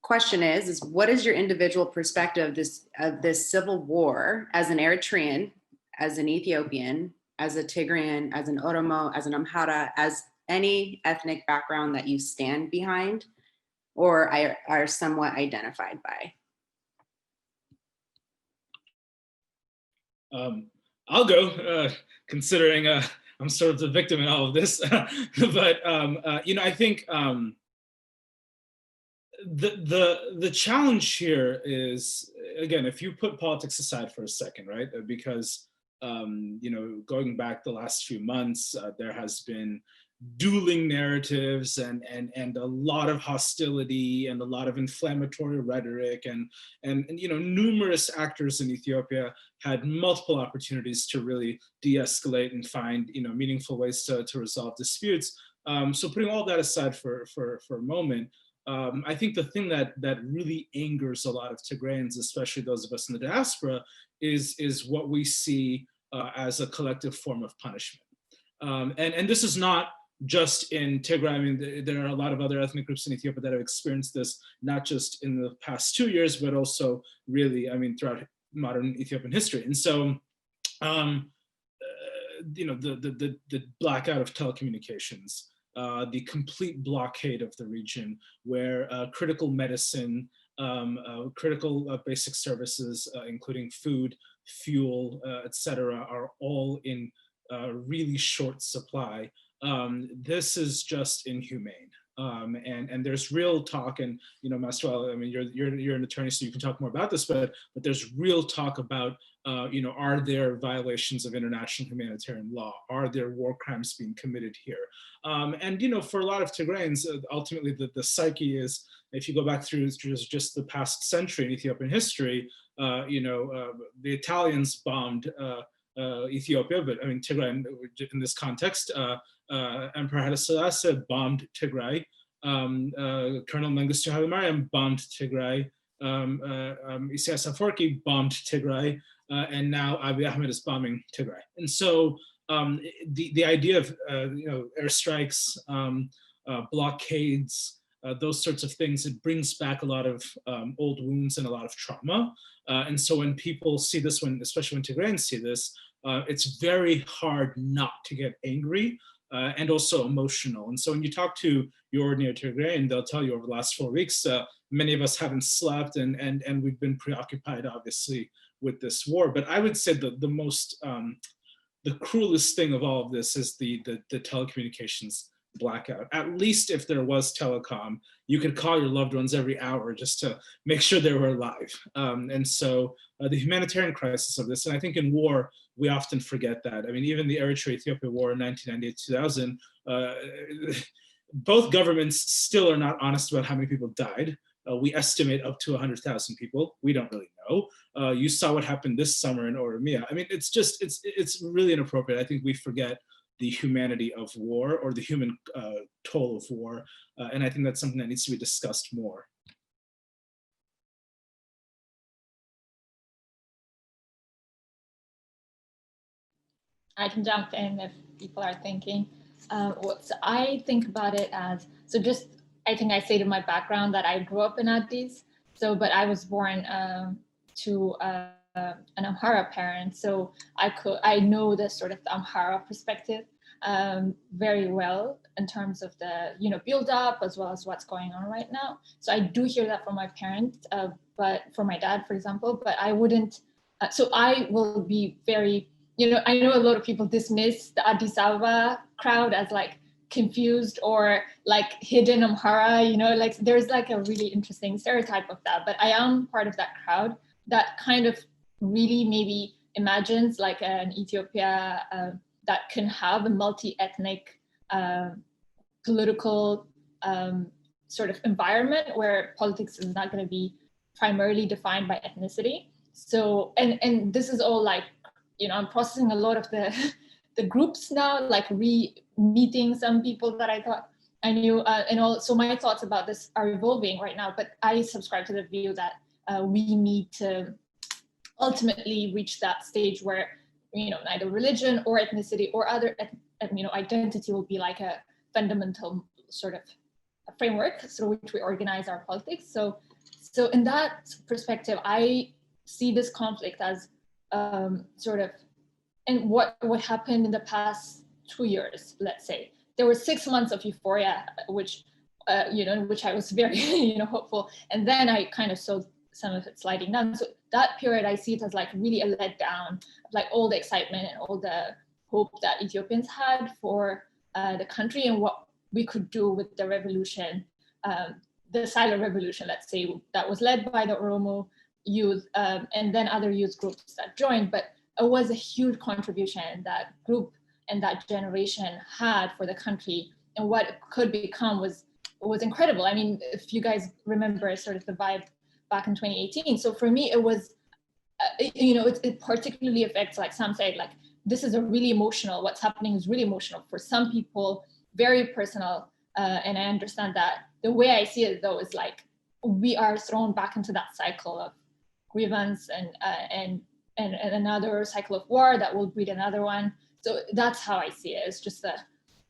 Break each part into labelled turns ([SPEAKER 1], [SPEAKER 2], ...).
[SPEAKER 1] question is what is your individual perspective of this civil war as an Eritrean, as an Ethiopian, as a Tigrayan, as an Oromo, as an Amhara, as any ethnic background that you stand behind or are somewhat identified by?
[SPEAKER 2] I'll go, considering I'm sort of the victim in all of this. But I think the challenge here is, again, if you put politics aside for a second, right? Because going back the last few months, there has been dueling narratives and a lot of hostility and a lot of inflammatory rhetoric, and numerous actors in Ethiopia had multiple opportunities to really de-escalate and find meaningful ways to resolve disputes. So putting all that aside for a moment, I think the thing that really angers a lot of Tigrayans, especially those of us in the diaspora, is what we see as a collective form of punishment. And this is not just in Tigray. I mean, there are a lot of other ethnic groups in Ethiopia that have experienced this, not just in the past 2 years, but also really, I mean, throughout modern Ethiopian history. And so, the blackout of telecommunications, the complete blockade of the region, where critical medicine, critical basic services, including food, fuel, etc., are all in really short supply. This is just inhumane. And there's real talk, and Master Ali, I mean, you're an attorney, so you can talk more about this, but there's real talk about are there violations of international humanitarian law? Are there war crimes being committed here? And for a lot of Tigrayans, ultimately the psyche is, if you go back through just the past century in Ethiopian history, the Italians bombed Ethiopia, but I mean Tigray in this context. Emperor Haile Selassie bombed Tigray. Colonel Mengistu Haile Mariam bombed Tigray. Isaias Afwerki bombed Tigray, and now Abiy Ahmed is bombing Tigray. And so the idea of airstrikes, blockades, those sorts of things, it brings back a lot of old wounds and a lot of trauma. And so when people see this, especially when Tigrayans see this, it's very hard not to get angry and also emotional. And so when you talk to your ordinary Tigrayan, they'll tell you over the last 4 weeks, many of us haven't slept and we've been preoccupied, obviously, with this war. But I would say that the cruelest thing of all of this is the telecommunications blackout. At least if there was telecom, you could call your loved ones every hour just to make sure they were alive. And so the humanitarian crisis of this, and I think in war, we often forget that. I mean, even the Eritrea-Ethiopia war in 1998-2000, both governments still are not honest about how many people died. We estimate up to 100,000 people. We don't really know. You saw what happened this summer in Oromia. I mean, it's really inappropriate. I think we forget the humanity of war, or the human toll of war. And I think that's something that needs to be discussed more.
[SPEAKER 3] I can jump in if people are thinking. What I think about it as, so just, I think I stated my background that I grew up in Addis, but I was born to an Amhara parent, so I know the sort of the Amhara perspective very well in terms of the build up as well as what's going on right now. So I do hear that from my parents, but for my dad, for example, but I wouldn't. So I will be very, I know a lot of people dismiss the Addis Ababa crowd as like confused or like hidden Amhara, like there's like a really interesting stereotype of that, but I am part of that crowd that kind of really maybe imagines like an Ethiopia that can have a multi-ethnic political sort of environment where politics is not going to be primarily defined by ethnicity. So, and this is all like, I'm processing a lot of the groups now, like re-meeting some people that I thought I knew, and all. So my thoughts about this are evolving right now, but I subscribe to the view that we need to ultimately reach that stage where, neither religion or ethnicity or other, identity will be like a fundamental sort of a framework through which we organize our politics. So So in that perspective, I see this conflict as sort of, and what happened in the past 2 years, let's say. There were 6 months of euphoria, which, in which I was very, hopeful. And then I kind of saw some of it sliding down. So that period, I see it as like really a letdown, like all the excitement and all the hope that Ethiopians had for the country and what we could do with the revolution, the silent revolution, let's say, that was led by the Oromo youth and then other youth groups that joined. But it was a huge contribution that group and that generation had for the country, and what it could become was incredible. I mean, if you guys remember sort of the vibe back in 2018. So for me, it was, it particularly affects, like Sam said, like this is a really emotional, what's happening is really emotional for some people, very personal. And I understand that. The way I see it though is like, we are thrown back into that cycle of grievance and another cycle of war that will breed another one. So that's how I see it. It's just a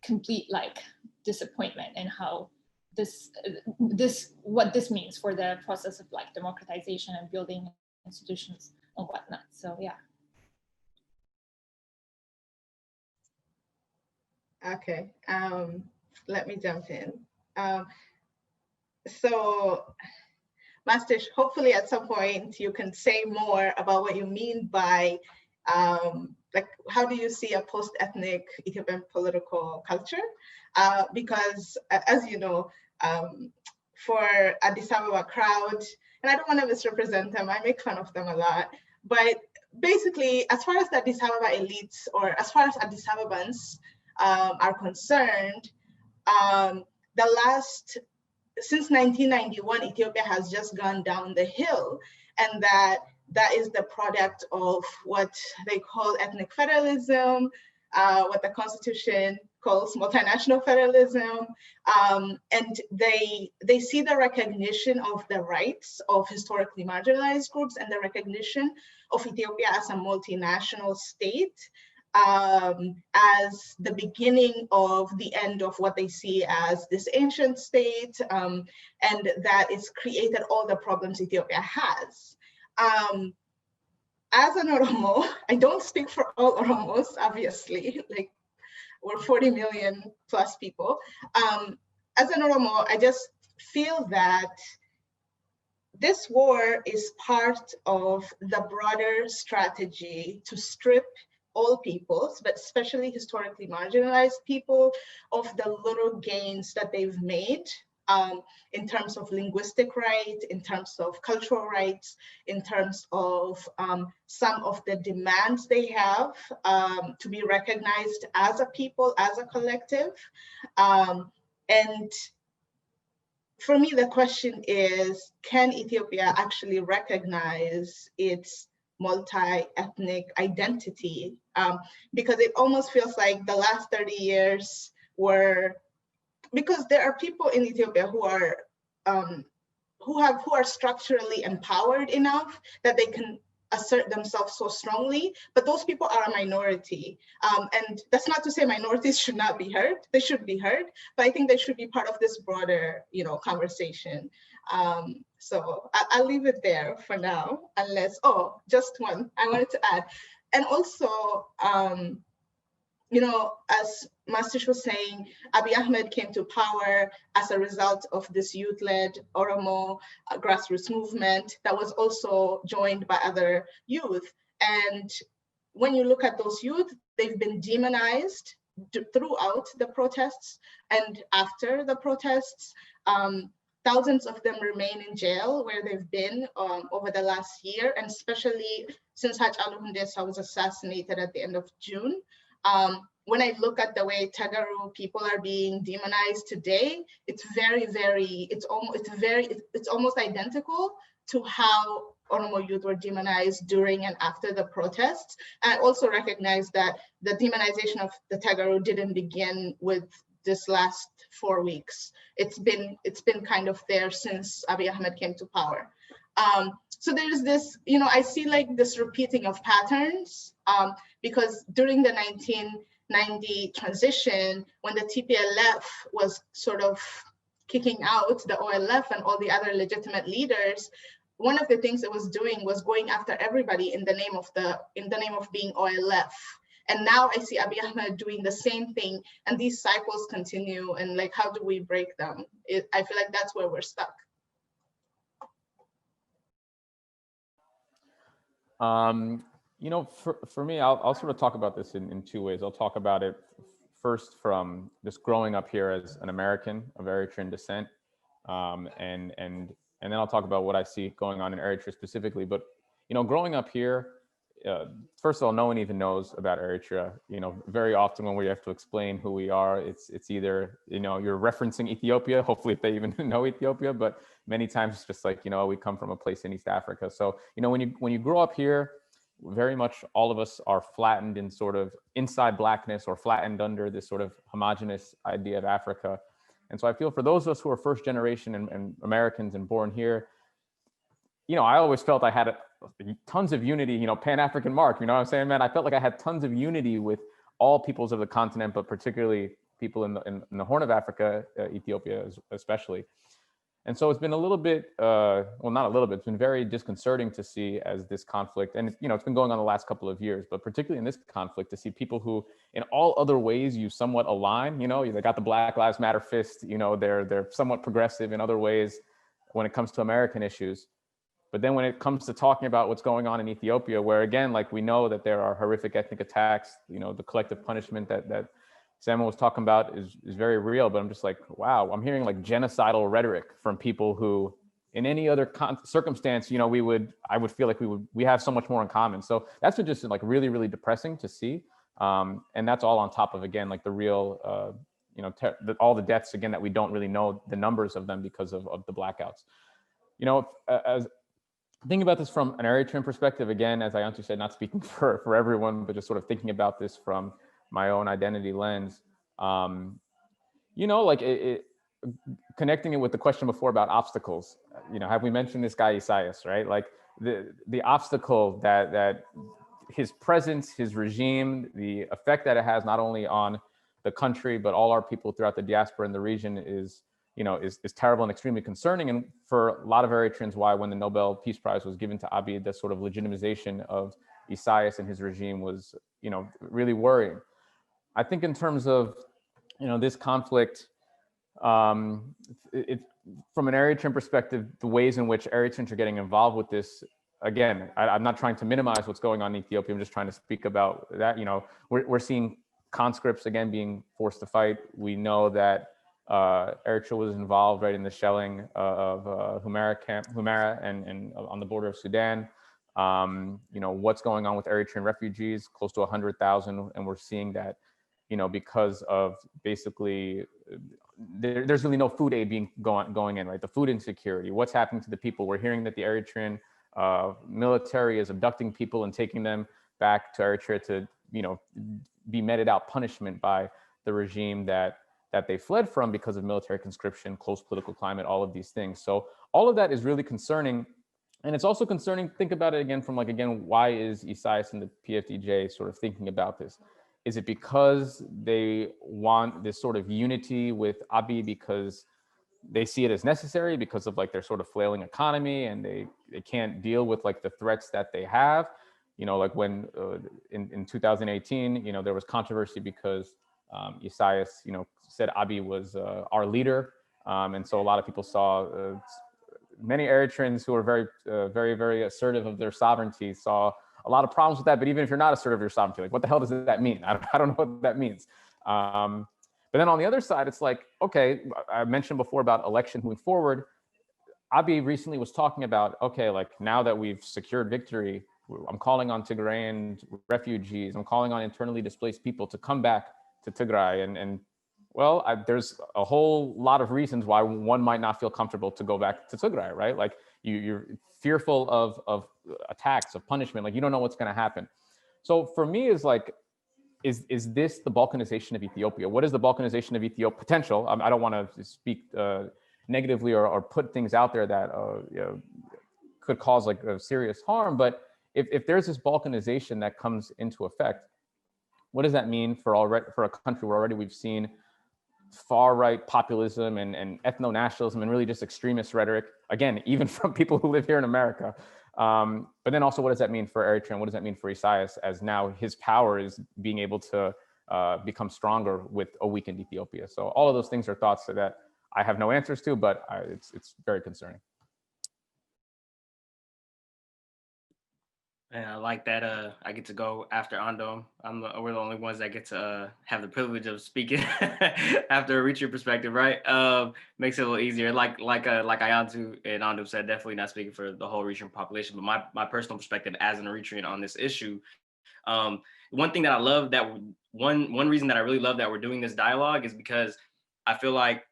[SPEAKER 3] complete like disappointment in how what this means for the process of like democratization and building institutions and whatnot. So yeah.
[SPEAKER 4] Okay, let me jump in. So Mastish, hopefully at some point you can say more about what you mean by like, how do you see a post-ethnic Ethiopian political culture? Because as you know, for Addis Ababa crowd, and I don't want to misrepresent them, I make fun of them a lot, but basically, as far as the Addis Ababa elites, or as far as Addis Ababans are concerned, since 1991, Ethiopia has just gone down the hill, and that is the product of what they call ethnic federalism, what the Constitution calls multinational federalism, and they see the recognition of the rights of historically marginalized groups and the recognition of Ethiopia as a multinational state as the beginning of the end of what they see as this ancient state, and that it's created all the problems Ethiopia has. As an Oromo, I don't speak for all Oromos, obviously, like we're 40 million plus people. As an Oromo, I just feel that this war is part of the broader strategy to strip all peoples, but especially historically marginalized people, of the little gains that they've made in terms of linguistic rights, in terms of cultural rights, in terms of some of the demands they have to be recognized as a people, as a collective. And for me, the question is, can Ethiopia actually recognize its multi-ethnic identity? Because it almost feels like the last 30 years were, because there are people in Ethiopia who are structurally empowered enough that they can assert themselves so strongly, but those people are a minority. And that's not to say minorities should not be heard. They should be heard, but I think they should be part of this broader, conversation. So I'll leave it there for now, unless, just one I wanted to add. And also, as Mastish was saying, Abiy Ahmed came to power as a result of this youth-led Oromo grassroots movement that was also joined by other youth. And when you look at those youth, they've been demonized throughout the protests and after the protests. Thousands of them remain in jail where they've been over the last year, and especially since Haj al-Hundessa was assassinated at the end of June. When I look at the way Tagaru people are being demonized today, it's almost identical to how Oromo youth were demonized during and after the protests. And I also recognize that the demonization of the Tagaru didn't begin with this last 4 weeks. It's been kind of there since Abiy Ahmed came to power. So there's this, I see like this repeating of patterns, because during the 1990 transition, when the TPLF was sort of kicking out the OLF and all the other legitimate leaders, one of the things it was doing was going after everybody in the name of being OLF. And now I see Abiy Ahmed doing the same thing, and these cycles continue. And like, how do we break them? I feel like that's where we're stuck.
[SPEAKER 5] You know, for me, I'll sort of talk about this in two ways. I'll talk about it first from just growing up here as an American of Eritrean descent, and then I'll talk about what I see going on in Eritrea specifically. But you know, growing up here, first of all, no one even knows about Eritrea. You know, very often when we have to explain who we are, it's either, you know, you're referencing Ethiopia, hopefully if they even know Ethiopia, but many times it's just like, you know, we come from a place in East Africa. So, you know, when you grow up here, very much all of us are flattened in sort of inside blackness, or flattened under this sort of homogenous idea of Africa. And so I feel for those of us who are first generation and Americans and born here, you know, I always felt I had tons of unity, you know, Pan-African mark, you know what I'm saying, man? I felt like I had tons of unity with all peoples of the continent, but particularly people in the Horn of Africa, Ethiopia especially. And so it's been a little bit, well, not a little bit, it's been very disconcerting to see as this conflict, and you know, it's been going on the last couple of years, but particularly in this conflict, to see people who in all other ways you somewhat align, you know, they got the Black Lives Matter fist, you know, they're somewhat progressive in other ways when it comes to American issues. But then when it comes to talking about what's going on in Ethiopia, where again, like we know that there are horrific ethnic attacks, you know, the collective punishment that Samuel was talking about is very real, but I'm just like, wow, I'm hearing like genocidal rhetoric from people who in any other circumstance, you know, I would feel like we have so much more in common. So that's been just like really, really depressing to see. And that's all on top of, again, like the real, you know, all the deaths, again, that we don't really know the numbers of them because of the blackouts. You know, as thinking about this from an Eritrean perspective, again, as Ayantu said, not speaking for everyone, but just sort of thinking about this from my own identity lens, you know, like connecting it with the question before about obstacles. You know, have we mentioned this guy Isaias, right? Like the obstacle that his presence, his regime, the effect that it has not only on the country, but all our people throughout the diaspora in the region is, you know, is terrible and extremely concerning. And for a lot of Eritreans, why when the Nobel Peace Prize was given to Abiy, the sort of legitimization of Isaias and his regime was, you know, really worrying. I think in terms of, you know, this conflict, from an Eritrean perspective, the ways in which Eritreans are getting involved with this, again, I'm not trying to minimize what's going on in Ethiopia. I'm just trying to speak about that. You know, we're seeing conscripts again being forced to fight. We know that Eritrea was involved right in the shelling of Humera and on the border of Sudan. You know, what's going on with Eritrean refugees, close to 100,000, and we're seeing that, you know, because of basically there's really no food aid going in, right? The food insecurity, what's happening to the people. We're hearing that the Eritrean military is abducting people and taking them back to Eritrea to, you know, be meted out punishment by the regime that they fled from because of military conscription, close political climate, all of these things. So all of that is really concerning. And it's also concerning, think about it again from like, again, why is Isaias and the PFDJ sort of thinking about this? Is it because they want this sort of unity with Abiy because they see it as necessary because of like their sort of flailing economy and they can't deal with like the threats that they have? You know, like when in 2018, you know, there was controversy because Isaias, you know, said Abiy was our leader. And so a lot of people saw, many Eritreans who are very, very assertive of their sovereignty saw a lot of problems with that. But even if you're not assertive of your sovereignty, like what the hell does that mean? I don't know what that means. But then on the other side, it's like, okay, I mentioned before about election moving forward. Abiy recently was talking about, okay, like now that we've secured victory, I'm calling on Tigrayan refugees, I'm calling on internally displaced people to come back to Tigray. And well, there's a whole lot of reasons why one might not feel comfortable to go back to Tigray, right? Like you're fearful of attacks, of punishment, like you don't know what's gonna happen. So for me, is like, is this the balkanization of Ethiopia? What is the balkanization of Ethiopia potential? I don't wanna speak negatively or put things out there that you know, could cause like a serious harm, but if there's this balkanization that comes into effect, what does that mean for a country where already we've seen far-right populism and ethno-nationalism and really just extremist rhetoric, again, even from people who live here in America. But then also, what does that mean for Eritrea, and what does that mean for Isaias, as now his power is being able to become stronger with a weakened Ethiopia? So all of those things are thoughts that I have no answers to, but it's very concerning.
[SPEAKER 6] And I like that I get to go after Ando. We're the only ones that get to have the privilege of speaking after a Eritrea perspective, right? Makes it a little easier. Like Ayantu and Ando said, definitely not speaking for the whole Eritrean population, but my personal perspective as an Eritrean on this issue. One thing that I love, that one reason that I really love that we're doing this dialogue is because I feel like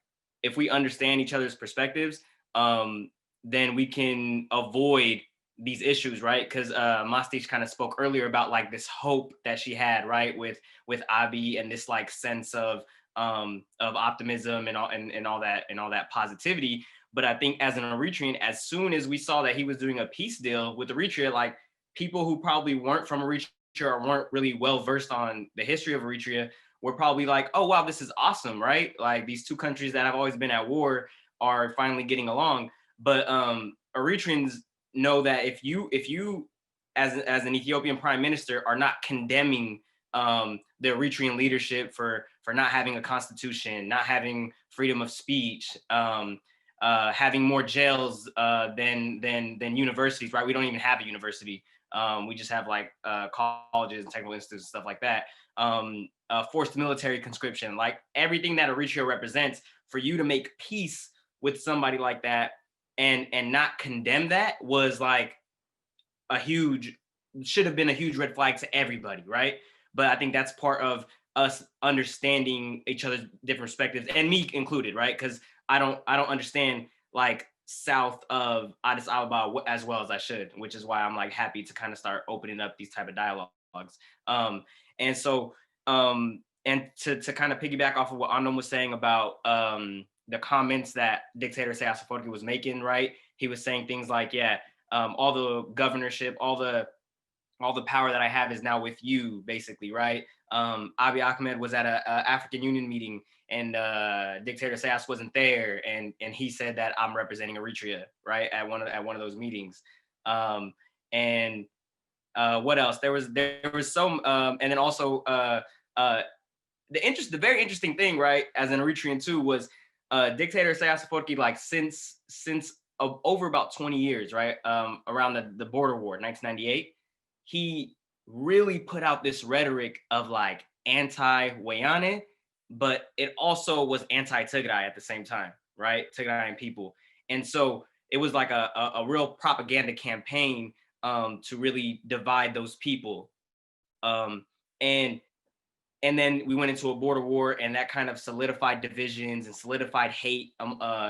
[SPEAKER 6] if we understand each other's perspectives, then we can avoid these issues, right? Because Mastich kind of spoke earlier about like this hope that she had, right, with Abi, and this like sense of optimism and all that positivity. But I think as an Eritrean, as soon as we saw that he was doing a peace deal with Eritrea, like people who probably weren't from Eritrea or weren't really well versed on the history of Eritrea were probably like, oh wow, this is awesome, right? Like these two countries that have always been at war are finally getting along. But Eritreans know that if you as an Ethiopian prime minister are not condemning the Eritrean leadership for not having a constitution, not having freedom of speech, having more jails than universities, right? We don't even have a university. We just have like colleges and technical institutes and stuff like that. Forced military conscription, like everything that Eritrea represents, for you to make peace with somebody like that and not condemn that was like should have been a huge red flag to everybody, right? But I think that's part of us understanding each other's different perspectives, and me included, right? Because I don't understand like south of Addis Ababa as well as I should, which is why I'm like happy to kind of start opening up these type of dialogues. And so and to kind of piggyback off of what Andom was saying about the comments that dictator Isaias Afwerki was making, right? He was saying things like, yeah, all the governorship, all the power that I have is now with you, basically, right? Abiy Ahmed was at a African Union meeting, and dictator Isaias wasn't there, and he said that I'm representing Eritrea, right, at one of those meetings. And what else? There was some, and then also the very interesting thing, right, as an Eritrean too, was dictator Isaias Afwerki, like since over about 20 years, right, around the border war, 1998, he really put out this rhetoric of like anti-Wayane, but it also was anti-Tigray at the same time, right, Tigrayan people. And so it was like a real propaganda campaign to really divide those people. And then we went into a border war, and that kind of solidified divisions and solidified hate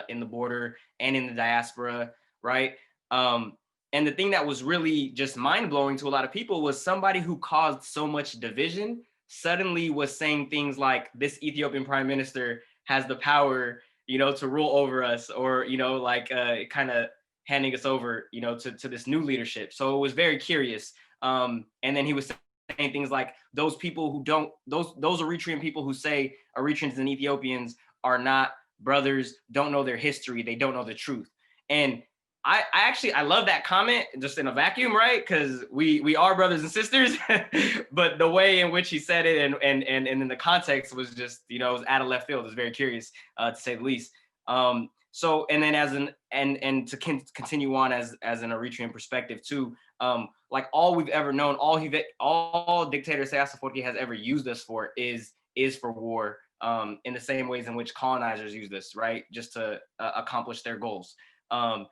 [SPEAKER 6] in the border and in the diaspora, right? And the thing that was really just mind-blowing to a lot of people was somebody who caused so much division suddenly was saying things like, this Ethiopian prime minister has the power, to rule over us, or, like kind of handing us over, to this new leadership. So it was very curious. And then he was saying things like, those people who don't, those Eritrean people who say Eritreans and Ethiopians are not brothers, don't know their history, they don't know the truth. And I actually love that comment just in a vacuum, right? Because we are brothers and sisters, but the way in which he said it and in the context was just, it was out of left field. It was very curious, to say the least. So, and then and to continue on as an Eritrean perspective too, like all we've ever known, all dictator Isaias Afwerki has ever used us for is for war, in the same ways in which colonizers use this, right? Just to accomplish their goals. And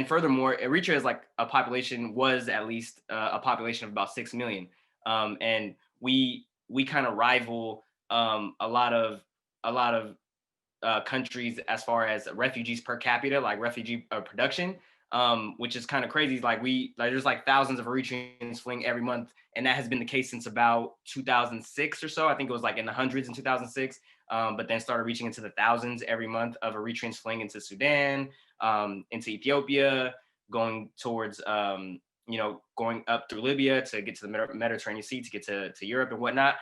[SPEAKER 6] furthermore, Eritrea is like was at least a population of about 6 million. And we kind of rival a lot of countries as far as refugees per capita, like refugee production, which is kind of crazy. Like there's like thousands of Eritreans fleeing every month, and that has been the case since about 2006 or so. I think it was like in the hundreds in 2006, but then started reaching into the thousands every month of Eritreans fleeing into Sudan, into Ethiopia, going towards going up through Libya to get to the Mediterranean Sea, to get to Europe and whatnot.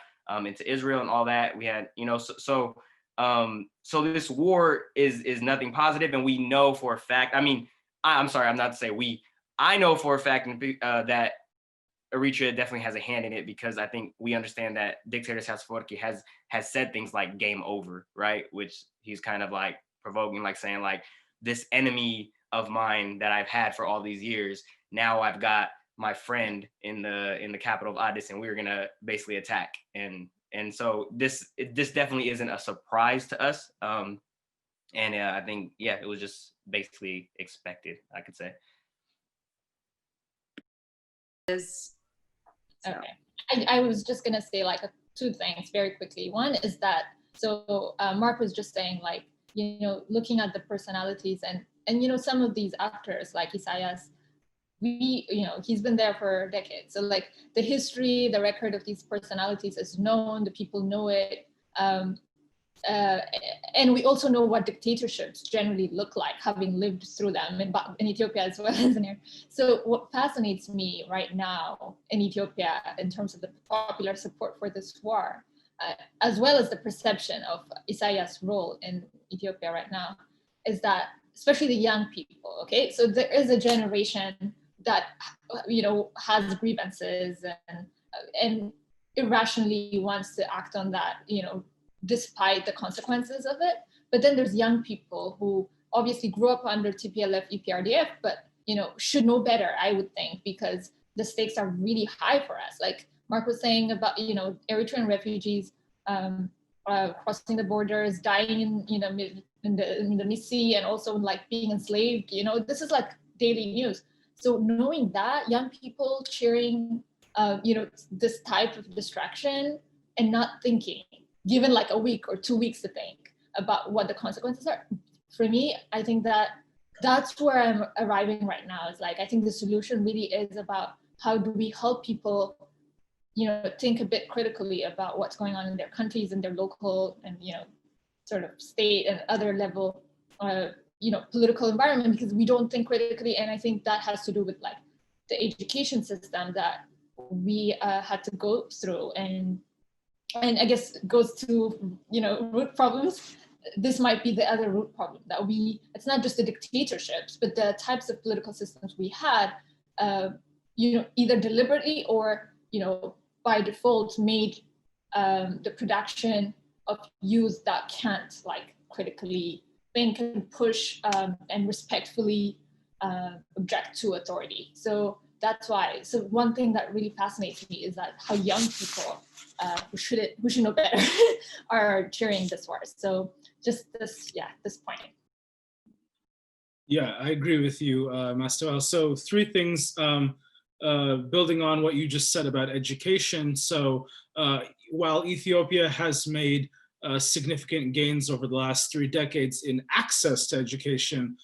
[SPEAKER 6] into Israel and all that. We had, so this war is nothing positive, and we know for a fact. I mean, I'm sorry, I'm not to say we. I know for a fact that Eritrea definitely has a hand in it, because I think we understand that dictator Afwerki has said things like "game over," right? Which he's kind of like provoking, like saying like, this enemy of mine that I've had for all these years, now I've got my friend in the capital of Addis, and we're gonna basically attack. And so this definitely isn't a surprise to us. I think, yeah, it was just basically expected, I could say.
[SPEAKER 3] Okay, I was just gonna say like two things very quickly. One is that, so Mark was just saying like, looking at the personalities and some of these actors like Isaias, he's been there for decades. So like the history, the record of these personalities is known, the people know it. And we also know what dictatorships generally look like, having lived through them in Ethiopia as well as in here. So what fascinates me right now in Ethiopia in terms of the popular support for this war, as well as the perception of Isaias' role in Ethiopia right now, is that especially the young people, okay? So there is a generation that, has grievances and irrationally wants to act on that, despite the consequences of it. But then there's young people who obviously grew up under TPLF, EPRDF, but should know better, I would think, because the stakes are really high for us. Like Mark was saying about Eritrean refugees crossing the borders, dying in the Missy, and also like being enslaved. This is like daily news. So knowing that, young people cheering, this type of distraction and not thinking, given like a week or 2 weeks to think about what the consequences are. For me, I think that's where I'm arriving right now. Is like, I think the solution really is about how do we help people, think a bit critically about what's going on in their countries and their local and, sort of state and other level, political environment, because we don't think critically. And I think that has to do with like the education system that we had to go through, and I guess goes to, root problems. This might be the other root problem, that it's not just the dictatorships, but the types of political systems we had, either deliberately or, by default made the production of youth that can't like critically think and push and respectfully object to authority. So that's why. So one thing that really fascinates me is that how young people who should know better are cheering this war. So just this point.
[SPEAKER 2] Yeah, I agree with you, Master. So 3 things, building on what you just said about education. So while Ethiopia has made significant gains over the last 3 decades in access to education,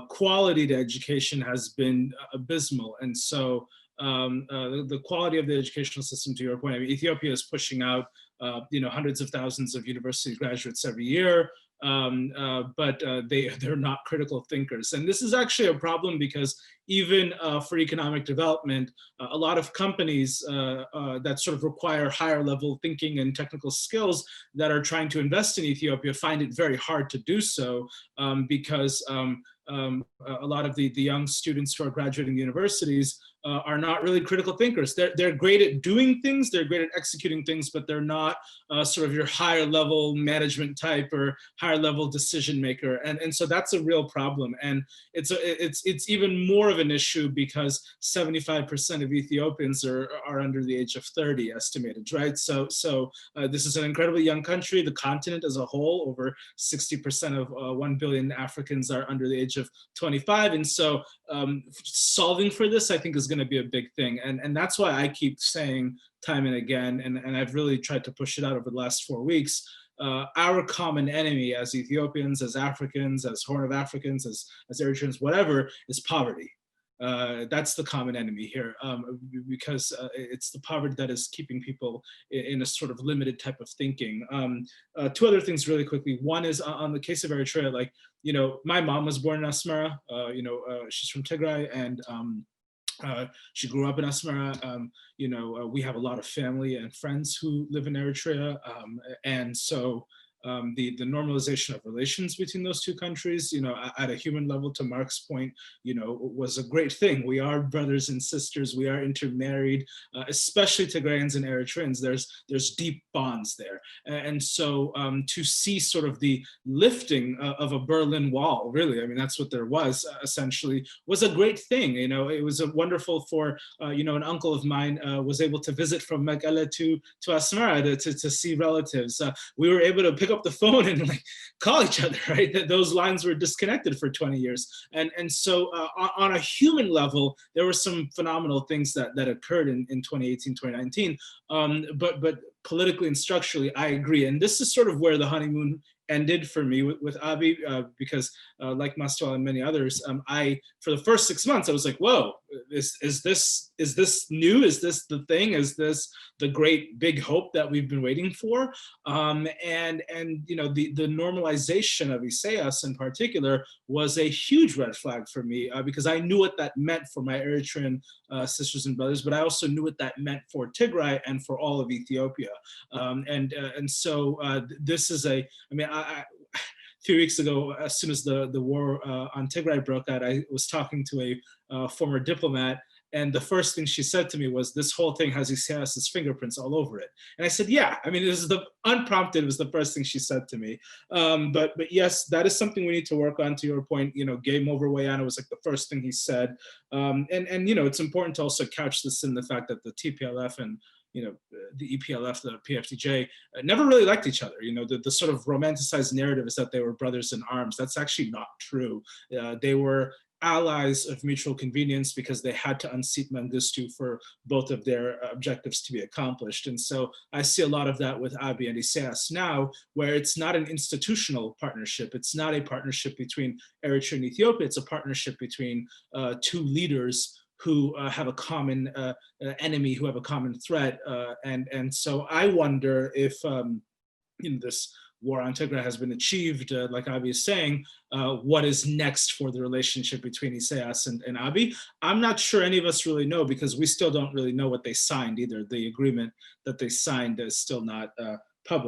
[SPEAKER 2] quality to education has been abysmal. And so the quality of the educational system, to your point, I mean, Ethiopia is pushing out hundreds of thousands of university graduates every year, but they're not critical thinkers. And this is actually a problem because even for economic development, a lot of companies that sort of require higher level thinking and technical skills that are trying to invest in Ethiopia find it very hard to do so because a lot of the young students who are graduating universities are not really critical thinkers. They're great at doing things, they're great at executing things, but they're not sort of your higher level management type or higher level decision maker. And so that's a real problem. And it's even more of an issue because 75% of Ethiopians are under the age of 30 estimated, right? So this is an incredibly young country. The continent as a whole, over 60% of 1 billion Africans are under the age of 25. And so solving for this, I think, is going to be a big thing. And that's why I keep saying time and again, and I've really tried to push it out over the last 4 weeks, our common enemy as Ethiopians, as Africans, as Horn of Africans, as Eritreans, whatever, is poverty. That's the common enemy here, because it's the poverty that is keeping people in a sort of limited type of thinking. 2 other things really quickly. One is on the case of Eritrea, like, my mom was born in Asmara, she's from Tigray, and She grew up in Asmara. We have a lot of family and friends who live in Eritrea. And so the normalization of relations between those two countries, at a human level, to Mark's point, was a great thing. We are brothers and sisters. We are intermarried, especially Tigrayans and Eritreans. There's deep bonds there. And so to see sort of the lifting of a Berlin Wall, really, I mean, that's what there was essentially, was a great thing. It was a wonderful for, an uncle of mine was able to visit from Mekelle to Asmara to see relatives. We were able to pick up the phone and like call each other, right? That those lines were disconnected for 20 years. And so on a human level, there were some phenomenal things that occurred in 2018, 2019. But politically and structurally, I agree. And this is sort of where the honeymoon ended for me with Abi, because like Mastwal and many others, for the first 6 months, I was like, whoa, is this new? Is this the thing? Is this the great big hope that we've been waiting for? And the normalization of Isaias in particular was a huge red flag for me, because I knew what that meant for my Eritrean sisters and brothers, but I also knew what that meant for Tigray and for all of Ethiopia. So this is a few weeks ago, as soon as the war on Tigray broke out, I was talking to a former diplomat, and the first thing she said to me was, "This whole thing has Isaias's fingerprints all over it." And I said, "Yeah." I mean, this is unprompted. It was the first thing she said to me. But yes, that is something we need to work on. To your point, game over Wayana was like the first thing he said. And it's important to also couch this in the fact that the TPLF and the EPLF, the PFDJ, never really liked each other. The sort of romanticized narrative is that they were brothers in arms. That's actually not true. They were allies of mutual convenience because they had to unseat Mengistu for both of their objectives to be accomplished. And so I see a lot of that with Abiy and Isaias now, where it's not an institutional partnership. It's not a partnership between Eritrea and Ethiopia. It's a partnership between two leaders who have a common enemy, who have a common threat. And so I wonder if this war on Tigray has been achieved, like Abiy is saying, what is next for the relationship between Isaias and Abiy? I'm not sure any of us really know, because we still don't really know what they signed either. The agreement that they signed is still not public.